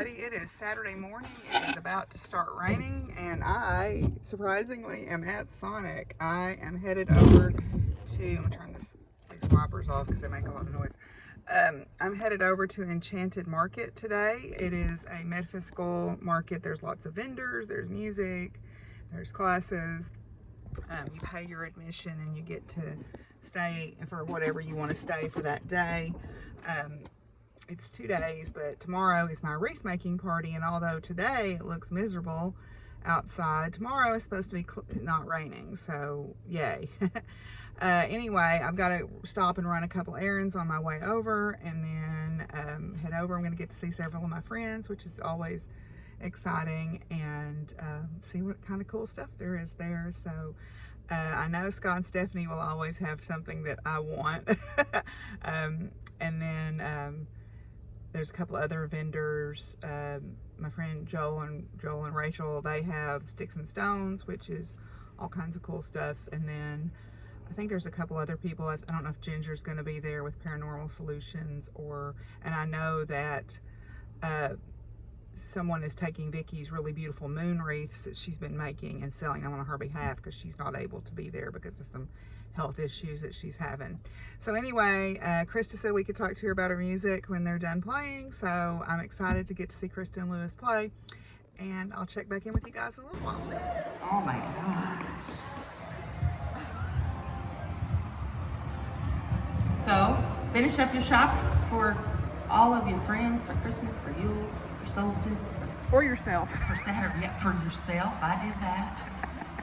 everybody. It is Saturday morning. It is about to start raining, and I, surprisingly, am at Sonic. I am headed over to, I'm going to turn these wipers off because they make a lot of noise. I'm headed over to Enchanted Market today. It is a metaphysical market. There's lots of vendors, there's music, there's classes. You pay your admission and you get to stay for whatever you want to stay for that day. It's 2 days, but tomorrow is my wreath making party, and although today it looks miserable outside, tomorrow is supposed to be not raining, so yay. Anyway, I've got to stop and run a couple errands on my way over, and then head over. I'm going to get to see several of my friends, which is always exciting, and see what kind of cool stuff there is there. So I know Scott and Stephanie will always have something that I want. And then there's a couple other vendors. My friend Joel and Rachel, they have Sticks and Stones, which is all kinds of cool stuff. And then I think there's a couple other people. I don't know if Ginger's going to be there with Paranormal Solutions, and I know that someone is taking Vicky's really beautiful moon wreaths that she's been making and selling them on her behalf because she's not able to be there because of some health issues that she's having. So anyway, Krista said we could talk to her about her music when they're done playing, so I'm excited to get to see Krista and Louis play, and I'll check back in with you guys in a little while. Oh my God. So, finish up your shopping for all of your friends, for Christmas, for Yule, for solstice. For yourself. For Saturday, yeah, for yourself. I did that.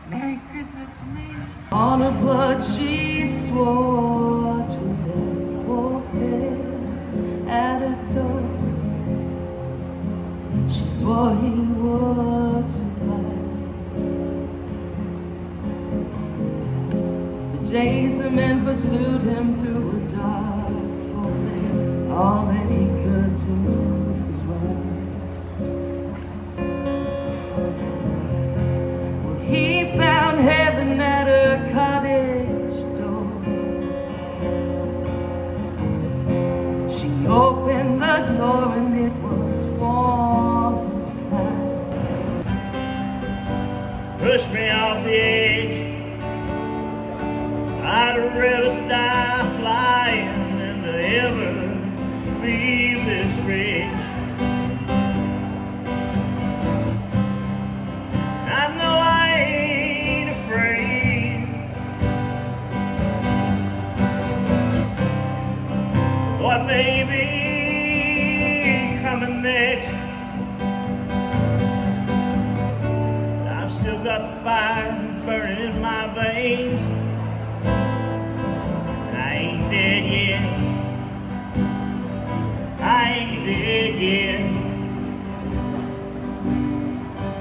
Merry Christmas to me. On a blood she swore to lay wolf at her door. She swore he would survive the days the men pursued him through a dark forest. All that he could do was run. He found heaven at her cottage door. She opened the door and it was warm inside. Push me off the edge. I'd rather die flying than to ever leave this ridge. I know I ain't afraid. What may be coming next? I've still got the fire burning in my veins. I ain't dead yet. I ain't dead yet.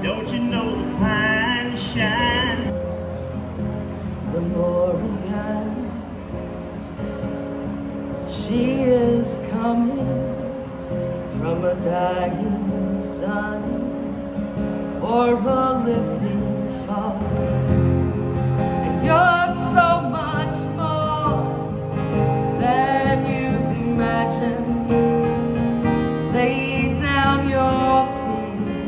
Don't you know the pines shine? The more again she is coming from a dying sun or a lifting fall. And you're so much more than you've imagined. Lay down your feet,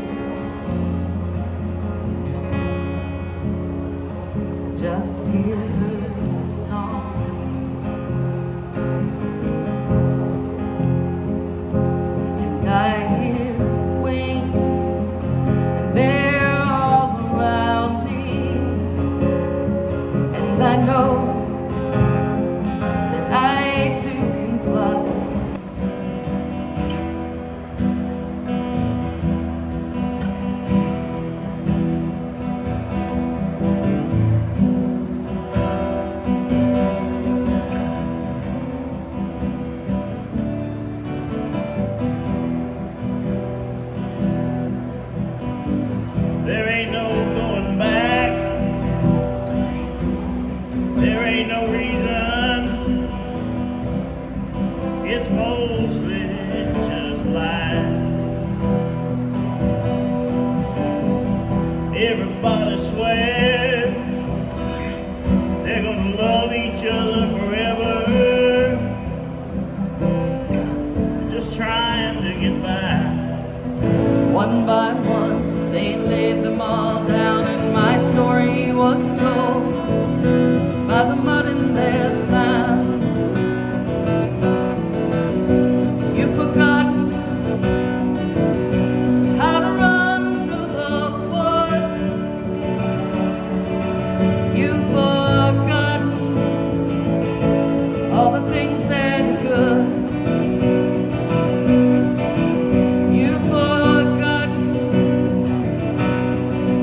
just hear her song. And I hear wings, and they're all around me. And I know that I too can fly. There ain't no going back. There ain't no reason. It's mostly just life. Everybody swears they're gonna love each other forever. Just trying to get by. was told by the mud in their sound. You've forgotten how to run through the woods. You've forgotten all the things that are good. You've forgotten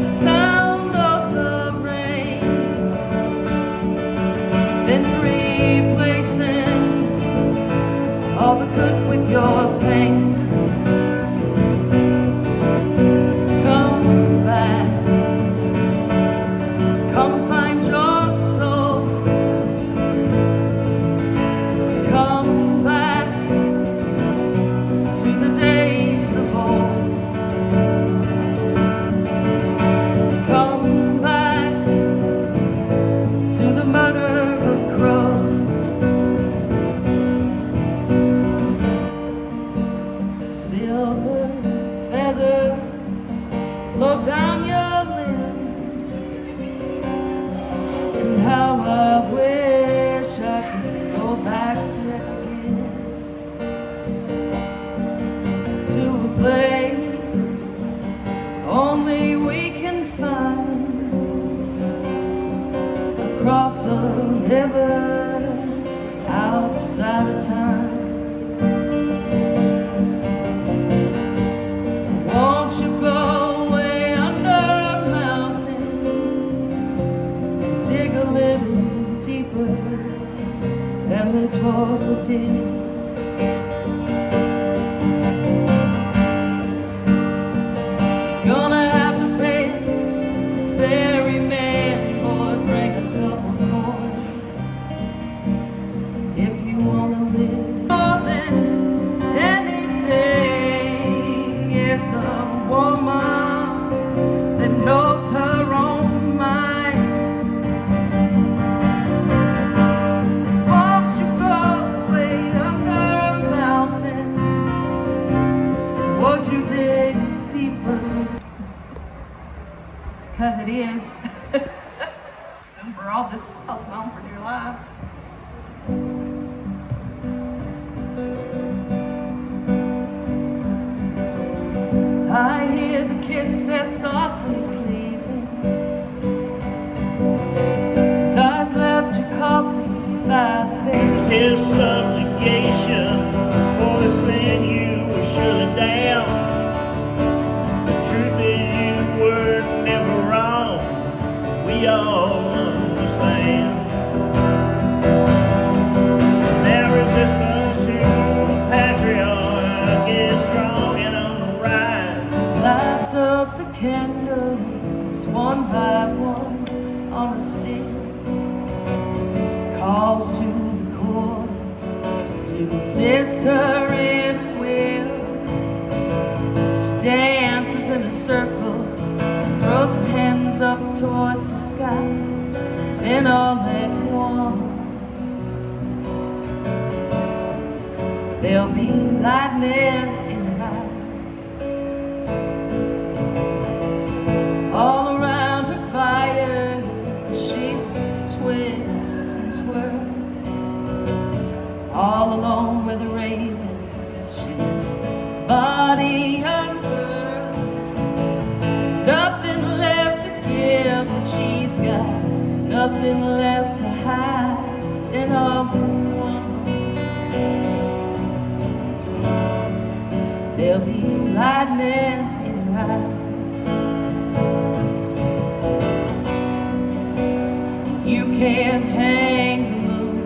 the sound of the rain. Been replacing all the good with your pain. Come back, come find your soul. Come back to the days of old. Come back to the murder of crows. Silver feathers flow down your limbs, and how I wish I could go back there again to a place only we can find across a river outside of time. Won't you go way under a mountain and dig a little deeper than the dwarves would dig? Gonna have to pay the ferryman or break a couple coins if you wanna live. More than anything is a woman that knows her own mind. Won't you go way under a mountain? Would you dig deeper? 'Cause it is. And we're all just holding on for dear life. I hear the kids, they're softly sleeping. And I've left your coffee by the bed. His supplication, voicing you were surely down. The truth is you were never wrong. We all understand. Their resistance to patriarch is strong and on the rise. Lights up the candles one by one on a seat. Calls to the chorus to assist her in a wheel. She dances in a circle, throws her hands up towards the sky. Then all at once there'll be lightning in her eyes. All around her fire, she twists and twirls. All alone where the ravens, she's body unfurled. Nothing left to give, but she's got nothing left to hide. And all at once there'll be lightning in her eyes. You can't hang the moon,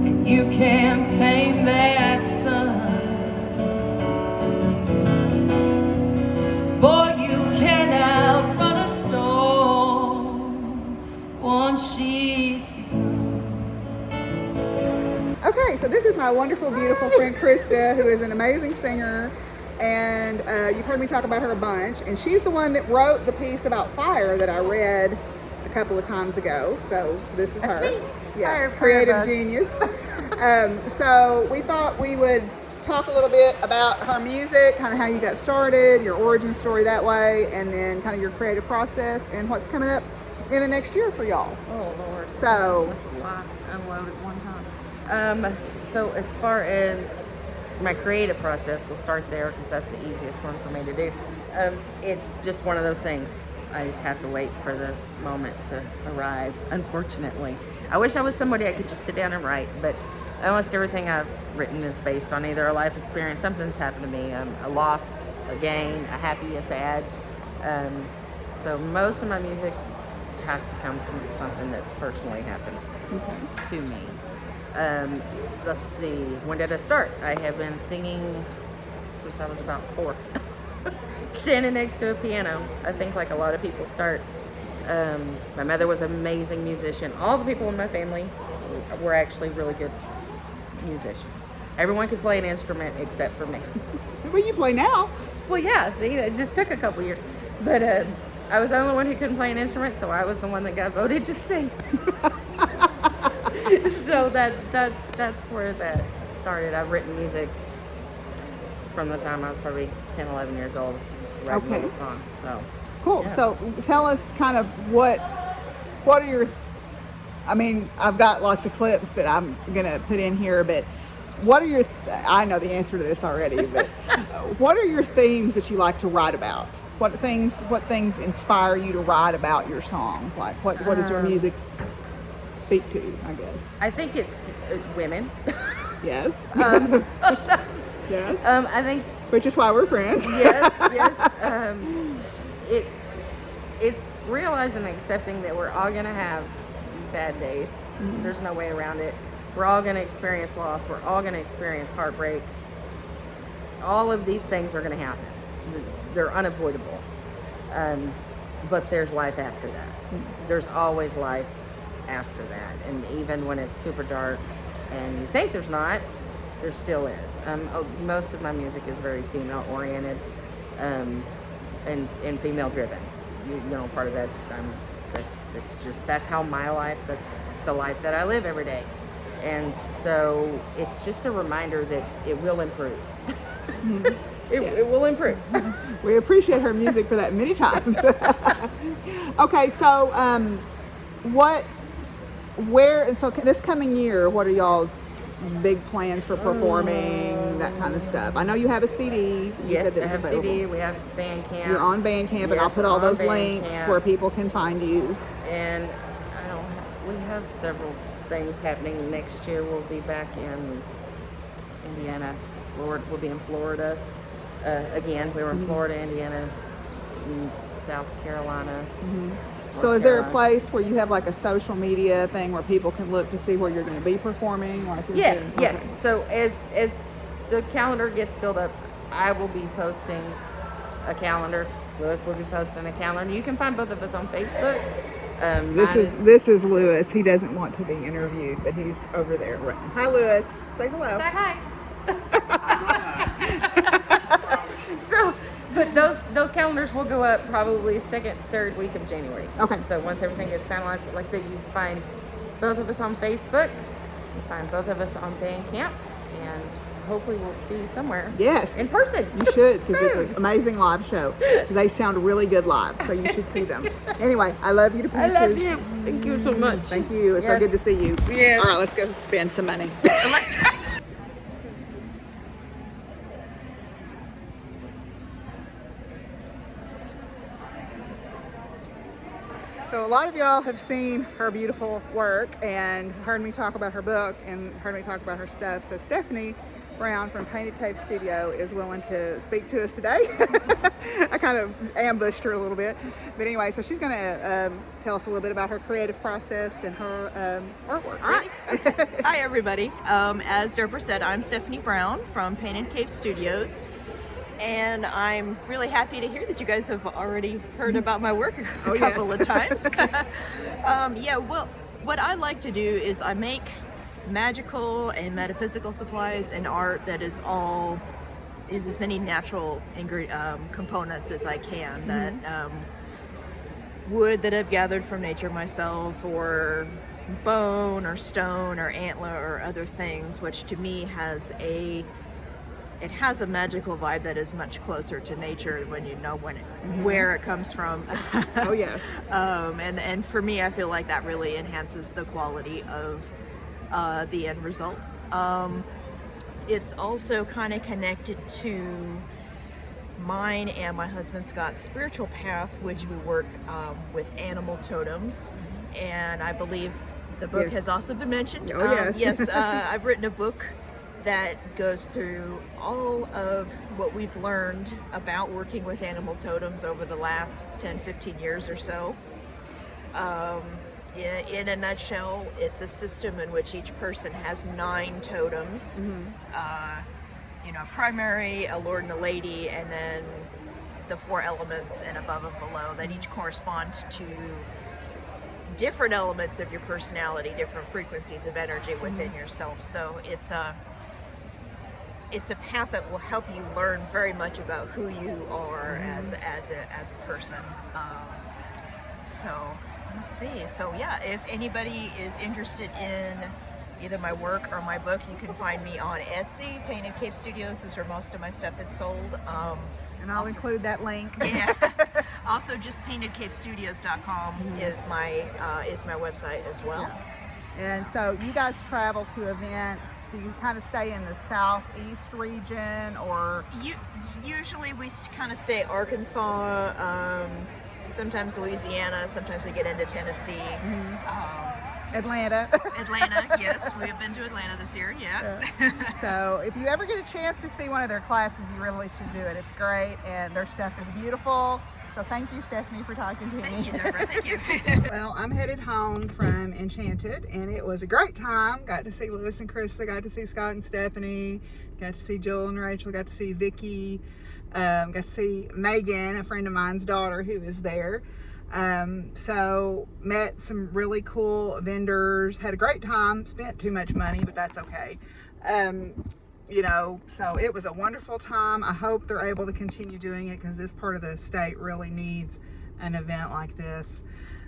and you can't tame that sun. Boy, you can outrun a storm once she's begun. Okay, so this is my wonderful, beautiful friend Krista, who is an amazing singer, and you've heard me talk about her a bunch, and she's the one that wrote the piece about fire that I read a couple of times ago. So this is her. Me. Yeah, Fire creative bug. genius. So we thought we would talk a little bit about her music, kind of how you got started, your origin story that way, and then kind of your creative process and what's coming up in the next year for y'all. Oh Lord. So that's a lot unloaded at one time. So as far as my creative process, we'll start there because that's the easiest one for me to do. It's just one of those things. I just have to wait for the moment to arrive, unfortunately. I wish I was somebody I could just sit down and write, but almost everything I've written is based on either a life experience, something's happened to me, a loss, a gain, a happy, a sad. So most of my music has to come from something that's personally happened to me. Let's see, when did I start? I have been singing since I was about 4. Standing next to a piano. I think like a lot of people start. My mother was an amazing musician. All the people in my family were actually really good musicians. Everyone could play an instrument except for me. Well, you play now. Well, yeah, see, it just took a couple years. But I was the only one who couldn't play an instrument, so I was the one that got voted to sing. So that's where that started. I've written music from the time I was probably 10, 11 years old, writing little songs. So cool. Yeah. So tell us kind of what are your, I mean, I've got lots of clips that I'm gonna put in here, but what are your, I know the answer to this already, but what are your themes that you like to write about? What things inspire you to write about your songs? Like what does your music speak to, I guess? I think it's women. Yes. Yes. I think, which is why we're friends. yes. It's realizing and accepting that we're all gonna have bad days. There's no way around it. We're all gonna experience loss. We're all gonna experience heartbreak. All of these things are gonna happen. They're unavoidable. But there's life after that. There's always life after that. And even when it's super dark and you think there's not, there still is. Most of my music is very female oriented and female driven. You know, part of that's how my life, that's the life that I live every day. And so it's just a reminder that it will improve. It will improve. We appreciate her music for that many times. Okay, so so this coming year, what are y'all's big plans for performing, that kind of stuff? I know you have a CD. Yes, I have a CD. We have Bandcamp. You're on Bandcamp, and I'll put all those links where people can find you. And we have several things happening next year. We'll be back in Indiana. We'll be in Florida. Again, we were in Florida, Indiana, South Carolina. So is there a place where you have like a social media thing where people can look to see where you're going to be performing? Like yes. So as the calendar gets filled up, I will be posting a calendar. Louis will be posting a calendar. You can find both of us on Facebook. This is Louis. He doesn't want to be interviewed, but he's over there. Hi, Louis. Say hello. Say hi. But those calendars will go up probably second, third week of January. Okay. So once everything gets finalized, but like I said, you can find both of us on Facebook. You can find both of us on Bandcamp, and hopefully we'll see you somewhere. Yes. In person. You should, because it's an amazing live show. They sound really good live, so you should see them. Anyway, I love you to pieces. I love you. Thank you so much. Thank you. It's so good to see you. Yes. All right, let's go spend some money. Let's go. So a lot of y'all have seen her beautiful work and heard me talk about her book and heard me talk about her stuff. So Stephanie Brown from Painted Cave Studio is willing to speak to us today. I kind of ambushed her a little bit. But anyway, so she's going to tell us a little bit about her creative process and her artwork. All right. Hi, everybody. As Deborah said, I'm Stephanie Brown from Painted Cave Studios. And I'm really happy to hear that you guys have already heard about my work a couple of times. Yeah, well, what I like to do is I make magical and metaphysical supplies and art that is as many natural components as I can. That wood that I've gathered from nature myself, or bone or stone or antler or other things, which to me has a it has a magical vibe that is much closer to nature when you know where it comes from. Oh yes. And for me, I feel like that really enhances the quality of the end result. It's also kind of connected to mine and my husband Scott's spiritual path, which we work with animal totems, and I believe the book has also been mentioned. Oh yes. Yes, I've written a book that goes through all of what we've learned about working with animal totems over the last 10-15 years or so. In a nutshell, it's a system in which each person has 9 totems. Primary, a lord and a lady, and then the 4 elements and above and below that each correspond to different elements of your personality, different frequencies of energy within yourself. So it's a path that will help you learn very much about who you are as a person. So let's see. So yeah, if anybody is interested in either my work or my book, you can find me on Etsy. Painted Cave Studios is where most of my stuff is sold. And I'll include that link. Yeah. Also, just paintedcavestudios.com is my website as well. Yeah. And so you guys travel to events. Do you kind of stay in the southeast region, or? Usually we kind of stay Arkansas, sometimes Louisiana, sometimes we get into Tennessee. Atlanta. Atlanta, yes, we've been to Atlanta this year, yeah. So if you ever get a chance to see one of their classes, you really should do it. It's great, and their stuff is beautiful. So thank you, Stephanie, for talking to me. Thank you, Deborah. Thank you. Well, I'm headed home from Enchanted, and it was a great time. Got to see Louis and Krista, got to see Scott and Stephanie, got to see Joel and Rachel, got to see Vicky, got to see Megan, a friend of mine's daughter who is there. So met some really cool vendors, had a great time, spent too much money, but that's okay. So it was a wonderful time. I hope they're able to continue doing it because this part of the state really needs an event like this.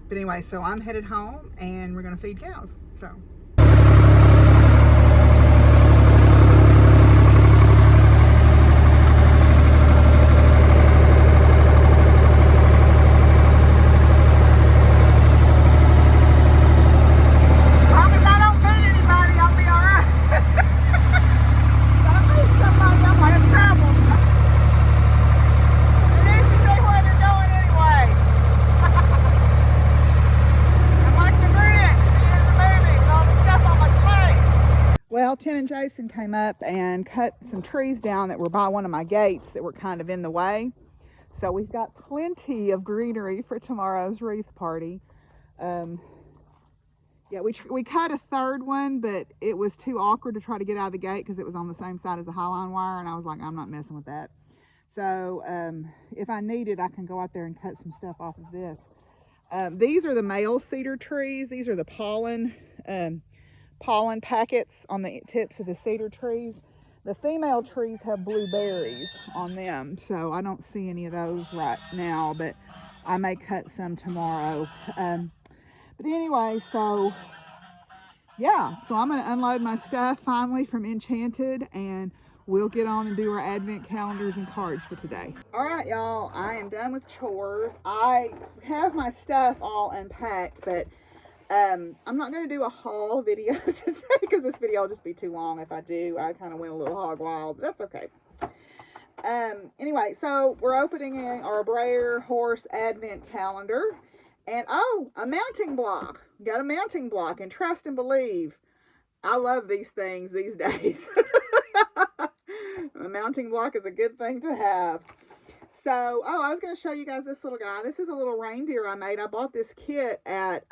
But anyway, so I'm headed home and we're going to feed cows. So. Well, Tim and Jason came up and cut some trees down that were by one of my gates that were kind of in the way. So we've got plenty of greenery for tomorrow's wreath party. Yeah, we cut a third one, but it was too awkward to try to get out of the gate because it was on the same side as the highline wire, and I was like, I'm not messing with that. So if I need it, I can go out there and cut some stuff off of this. These are the male cedar trees. These are the pollen packets on the tips of the cedar trees. The female trees have blue berries on them, so I don't see any of those right now, but I may cut some tomorrow. But anyway, so yeah, so I'm going to unload my stuff finally from Enchanted, and we'll get on and do our advent calendars and cards for today. All right, y'all, I am done with chores. I have my stuff all unpacked, but I'm not going to do a haul video today because this video will just be too long if I do. I kind of went a little hog wild, but that's okay. Anyway, so we're opening our Brayer Horse Advent Calendar. And oh, a mounting block. Got a mounting block, and trust and believe. I love these things these days. A mounting block is a good thing to have. So, I was going to show you guys this little guy. This is a little reindeer I made. I bought this kit at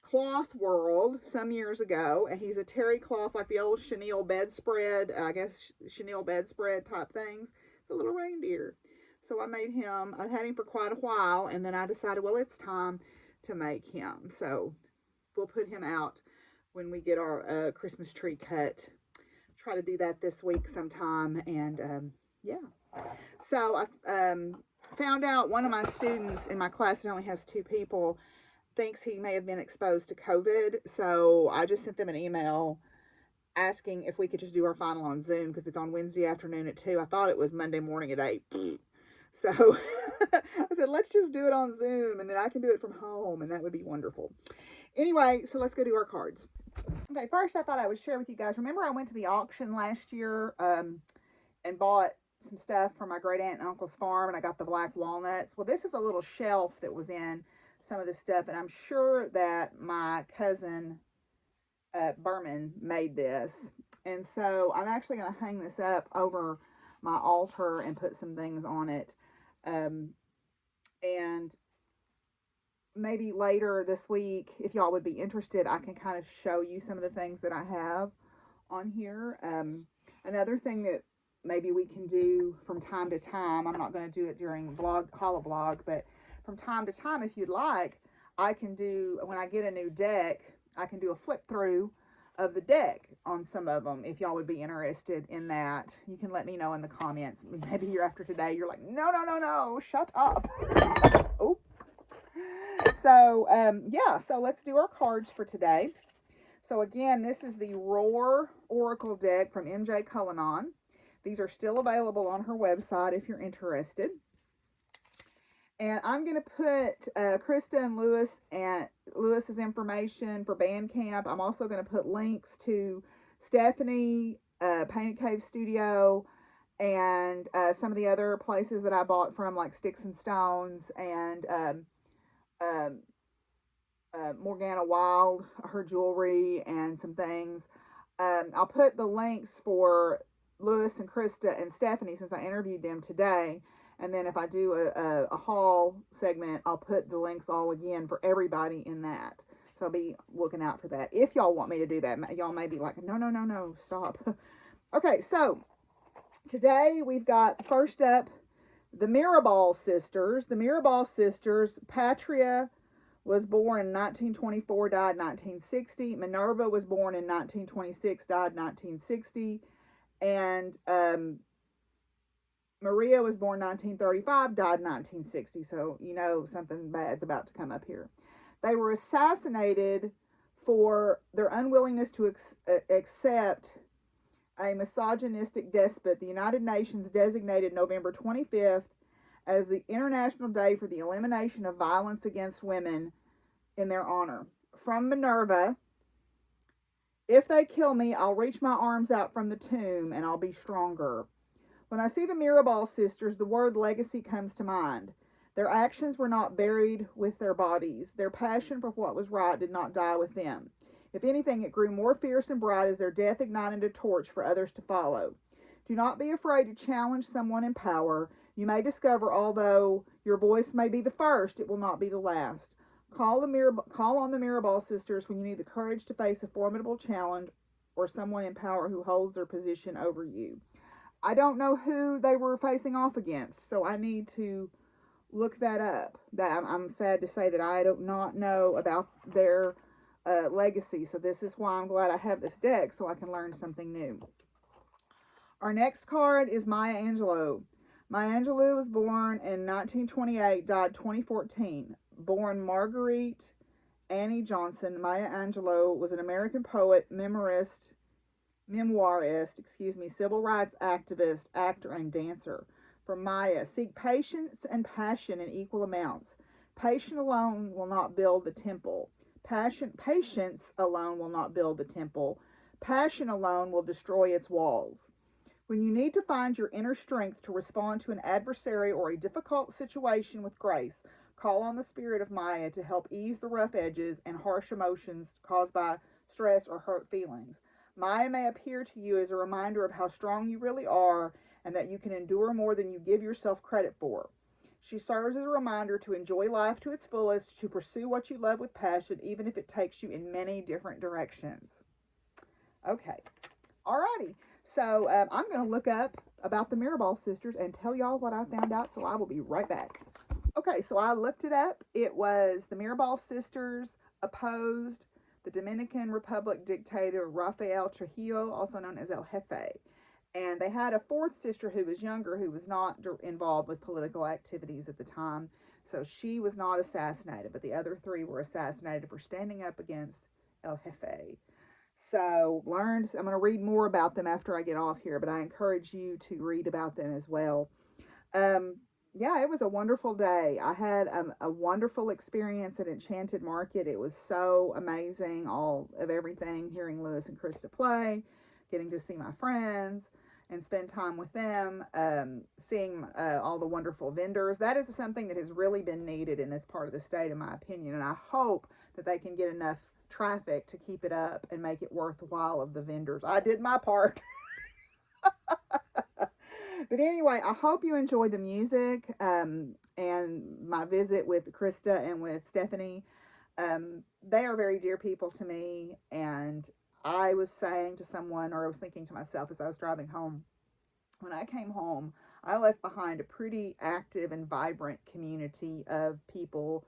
Cloth World some years ago, and he's a terry cloth, like the old chenille bedspread, I guess chenille bedspread type things. It's a little reindeer. So I made him. I had him for quite a while, and then I decided, well, it's time to make him. So we'll put him out when we get our Christmas tree cut. Try to do that this week sometime, and yeah. So I found out one of my students in my class, that only has 2 people, thinks he may have been exposed to COVID. So I just sent them an email asking if we could just do our final on Zoom because it's on Wednesday afternoon at 2. I thought it was Monday morning at 8. So I said, let's just do it on Zoom, and then I can do it from home, and that would be wonderful. Anyway, so let's go do our cards. Okay, first I thought I would share with you guys. Remember I went to the auction last year and bought some stuff from my great aunt and uncle's farm, and I got the black walnuts. Well, this is a little shelf that was in some of this stuff, and I'm sure that my cousin Berman made this. And so I'm actually going to hang this up over my altar and put some things on it. And maybe later this week, if y'all would be interested, I can kind of show you some of the things that I have on here. Another thing that maybe we can do from time to time, I'm not going to do it during HoliVlog, but from time to time, if you'd like, I can do, when I get a new deck, I can do a flip through of the deck on some of them. If y'all would be interested in that, you can let me know in the comments. Maybe you're after today, you're like, no, shut up. Oh. So, yeah, so let's do our cards for today. So again, this is the Roar Oracle deck from MJ Cullinan. These are still available on her website if you're interested. And I'm going to put Krista and Louis and Louis's information for Bandcamp. I'm also going to put links to Stephanie, Painted Cave Studio, and some of the other places that I bought from, like Sticks and Stones and Morgana Wild, her jewelry and some things. I'll put the links for Louis and Krista and Stephanie since I interviewed them today. And then if I do a haul segment, I'll put the links all again for everybody in that. So I'll be looking out for that. If y'all want me to do that, y'all may be like, no, stop. Okay, so today we've got, first up, the Mirabal sisters. The Mirabal sisters, Patria was born in 1924, died 1960. Minerva was born in 1926, died 1960. And Maria was born 1935, died 1960. So, you know, something bad's about to come up here. They were assassinated for their unwillingness to accept a misogynistic despot. The United Nations designated November 25th as the International Day for the Elimination of Violence Against Women in their honor. From Minerva, if they kill me, I'll reach my arms out from the tomb and I'll be stronger. When I see the Mirabal sisters, the word legacy comes to mind. Their actions were not buried with their bodies. Their passion for what was right did not die with them. If anything, it grew more fierce and bright as their death ignited a torch for others to follow. Do not be afraid to challenge someone in power. You may discover, although your voice may be the first, it will not be the last. Call on the Mirabal sisters when you need the courage to face a formidable challenge or someone in power who holds their position over you. I don't know who they were facing off against, so I need to look that up. I'm sad to say that I do not know about their legacy, so this is why I'm glad I have this deck so I can learn something new. Our next card is Maya Angelou. Maya Angelou was born in 1928, died 2014. Born Marguerite Annie Johnson, Maya Angelou was an American poet, memoirist, civil rights activist, actor, and dancer. For Maya, seek patience and passion in equal amounts. Patience alone will not build the temple. Patience alone will not build the temple. Passion alone will destroy its walls. When you need to find your inner strength to respond to an adversary or a difficult situation with grace, call on the spirit of Maya to help ease the rough edges and harsh emotions caused by stress or hurt feelings. Maya may appear to you as a reminder of how strong you really are and that you can endure more than you give yourself credit for. She serves as a reminder to enjoy life to its fullest, to pursue what you love with passion, even if it takes you in many different directions. Okay, alrighty. So I'm going to look up about the Mirabal sisters and tell y'all what I found out, so I will be right back. Okay, so I looked it up. It was the Mirabal sisters opposed the Dominican Republic dictator Rafael Trujillo, also known as El Jefe. And they had a fourth sister who was younger, who was not involved with political activities at the time. So she was not assassinated, but the other three were assassinated for standing up against El Jefe. So I'm going to read more about them after I get off here, but I encourage you to read about them as well. Yeah, it was a wonderful day. I had a wonderful experience at Enchanted Market. It was so amazing, all of everything, hearing Louis and Krista play, getting to see my friends and spend time with them, seeing all the wonderful vendors. That is something that has really been needed in this part of the state, in my opinion, and I hope that they can get enough traffic to keep it up and make it worthwhile of the vendors. I did my part. But anyway, I hope you enjoyed the music and my visit with Krista and with Stephanie. They are very dear people to me, and I was saying to someone, or I was thinking to myself as I was driving home, when I came home, I left behind a pretty active and vibrant community of people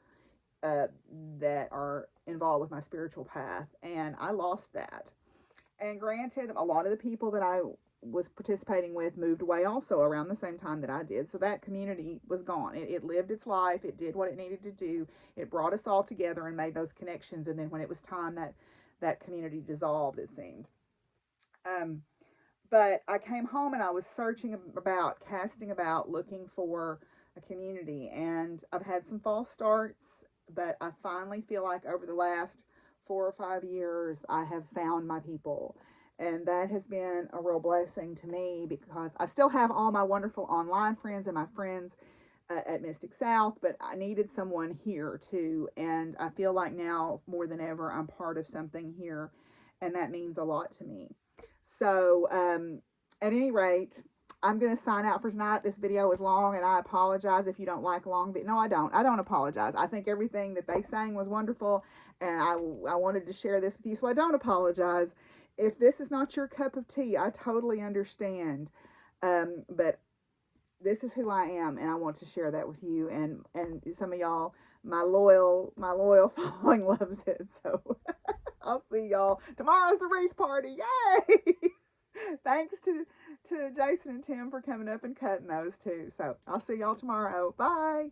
that are involved with my spiritual path, and I lost that. And granted, a lot of the people that I was participating with moved away also around the same time that I did, so that community was gone. It lived its life, it did what it needed to do, it brought us all together and made those connections, and then when it was time, that community dissolved, it seemed. But I came home and I was casting about, looking for a community, and I've had some false starts, but I finally feel like over the last 4 or 5 years, I have found my people. And that has been a real blessing to me, because I still have all my wonderful online friends and my friends at Mystic South, but I needed someone here too. And I feel like now more than ever, I'm part of something here, and that means a lot to me. So at any rate, I'm going to sign out for tonight. This video is long, and I apologize if you don't like long. But no, I don't. I don't apologize. I think everything that they sang was wonderful, and I wanted to share this with you, so I don't apologize. If this is not your cup of tea, I totally understand. But this is who I am, and I want to share that with you. And some of y'all, my loyal following loves it. So I'll see y'all. Tomorrow's the wreath party. Yay! Thanks to Jason and Tim for coming up and cutting those too. So I'll see y'all tomorrow. Bye.